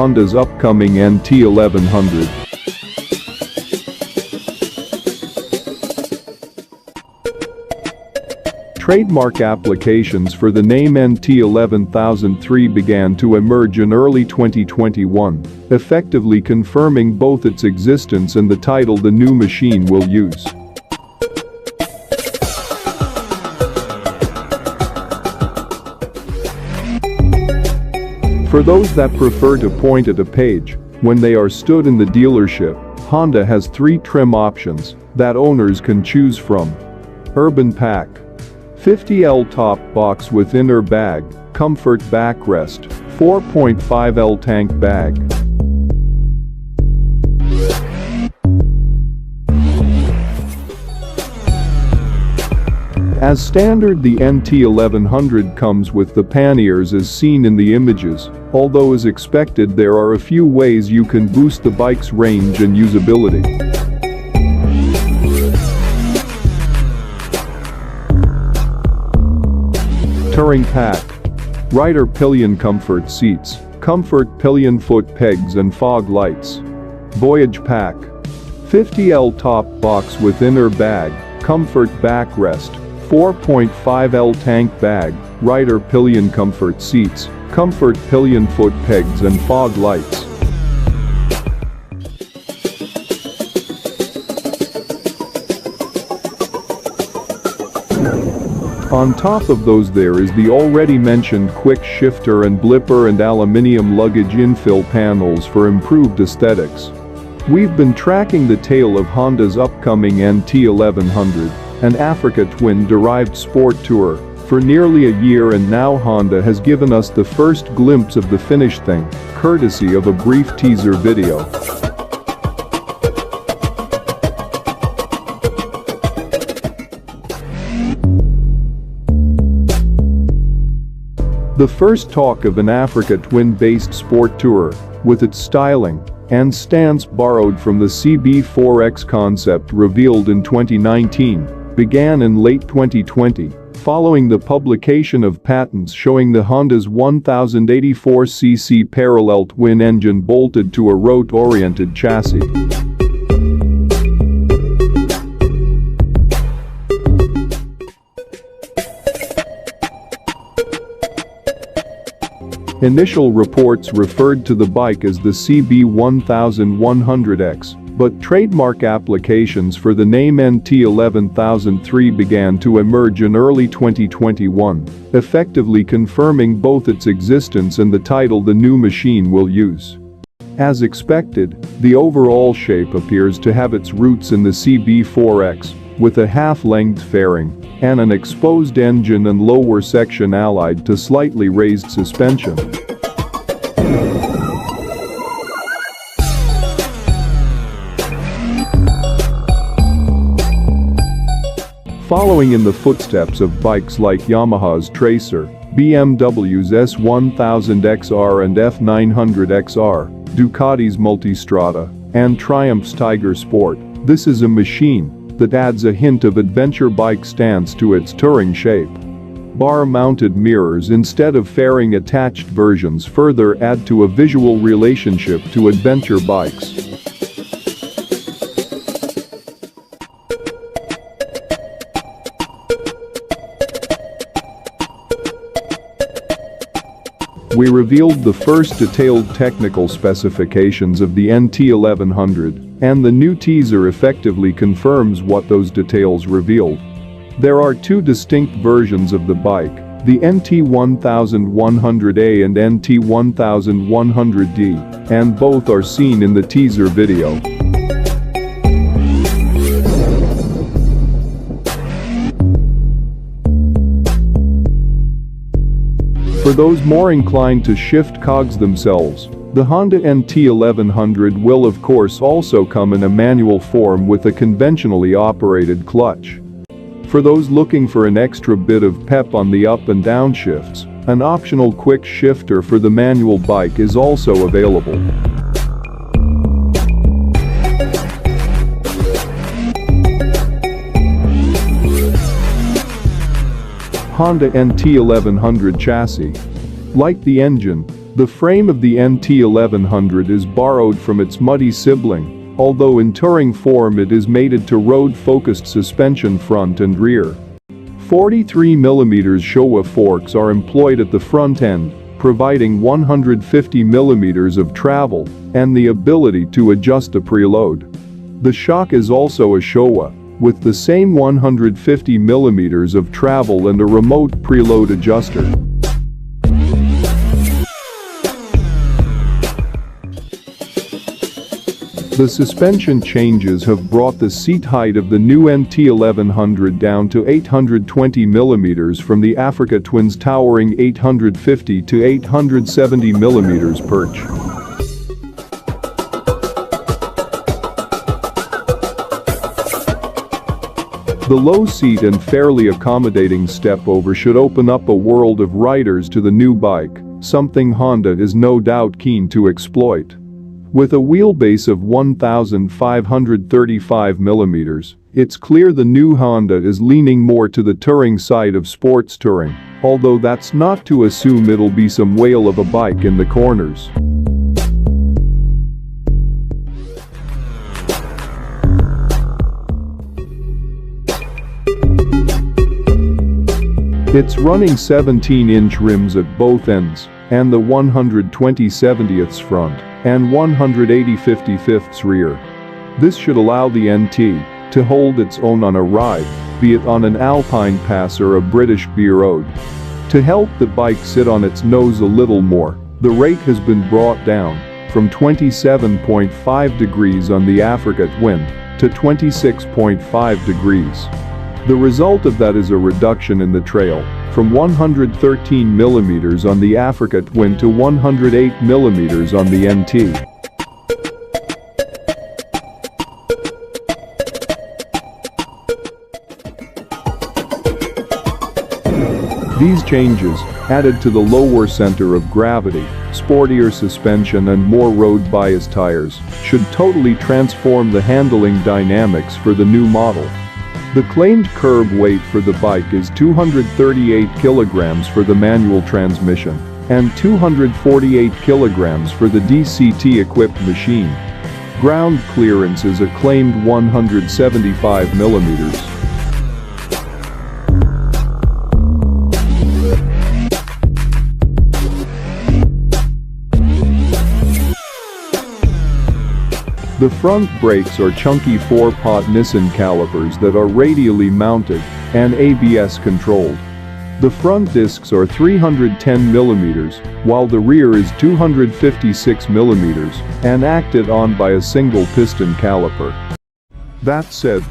Honda's upcoming NT1100. Trademark applications for the name NT11003 began to emerge in early 2021, effectively confirming both its existence and the title the new machine will use. For those that prefer to point at a page, when they are stood in the dealership, Honda has 3 trim options that owners can choose from. Urban Pack, 50L top box with inner bag, comfort backrest, 4.5L tank bag. As standard, the NT1100 comes with the panniers as seen in the images, although as expected there are a few ways you can boost the bike's range and usability. Touring Pack, rider pillion comfort seats, comfort pillion foot pegs and fog lights. Voyage Pack, 50L top box with inner bag, comfort backrest, 4.5L tank bag, rider pillion comfort seats, comfort pillion foot pegs and fog lights. On top of those there is the already mentioned quick shifter and blipper and aluminium luggage infill panels for improved aesthetics. We've been tracking the tail of Honda's upcoming NT1100, an Africa Twin-derived sport tourer, for nearly a year, and now Honda has given us the first glimpse of the finished thing, courtesy of a brief teaser video. The first talk of an Africa Twin-based sport tourer, with its styling and stance borrowed from the CB4X concept revealed in 2019, began in late 2020, following the publication of patents showing the Honda's 1084cc parallel twin engine bolted to a rote-oriented chassis. Initial reports referred to the bike as the CB1100X, but trademark applications for the name NT11003 began to emerge in early 2021, effectively confirming both its existence and the title the new machine will use. As expected, the overall shape appears to have its roots in the CB4X, with a half-length fairing and an exposed engine and lower section allied to slightly raised suspension. Following in the footsteps of bikes like Yamaha's Tracer, BMW's S1000XR and F900XR, Ducati's Multistrada, and Triumph's Tiger Sport, this is a machine that adds a hint of adventure bike stance to its touring shape. Bar-mounted mirrors instead of fairing-attached versions further add to a visual relationship to adventure bikes. We revealed the first detailed technical specifications of the NT1100, and the new teaser effectively confirms what those details revealed. There are 2 distinct versions of the bike, the NT1100A and NT1100D, and both are seen in the teaser video. For those more inclined to shift cogs themselves, the Honda NT1100 will of course also come in a manual form with a conventionally operated clutch. For those looking for an extra bit of pep on the up and down shifts, an optional quick shifter for the manual bike is also available. Honda NT1100 chassis. Like the engine, The frame of the NT1100 is borrowed from its muddy sibling, although in touring form it is mated to road-focused suspension front and rear. 43mm Showa forks are employed at the front end, providing 150mm of travel and the ability to adjust the preload. The shock is also a Showa, with the same 150mm of travel and a remote preload adjuster. The suspension changes have brought the seat height of the new NT1100 down to 820mm from the Africa Twin's towering 850 to 870mm perch. The low seat and fairly accommodating step-over should open up a world of riders to the new bike, something Honda is no doubt keen to exploit. With a wheelbase of 1,535mm, it's clear the new Honda is leaning more to the touring side of sports touring, although that's not to assume it'll be some whale of a bike in the corners. It's running 17-inch rims at both ends, and the 120/70ths front, and 180/55ths rear. This should allow the NT to hold its own on a ride, be it on an alpine pass or a British B road. To help the bike sit on its nose a little more, the rake has been brought down from 27.5 degrees on the Africa Twin to 26.5 degrees. The result of that is a reduction in the trail from 113mm on the Africa Twin to 108mm on the NT. These changes, added to the lower center of gravity, sportier suspension and more road-biased tires, should totally transform the handling dynamics for the new model. The claimed curb weight for the bike is 238 kilograms for the manual transmission and 248 kilograms for the DCT-equipped machine. Ground clearance is a claimed 175mm. The front brakes are chunky 4-pot Nissan calipers that are radially mounted and ABS controlled. The front discs are 310mm, while the rear is 256mm and acted on by a single piston caliper. That said,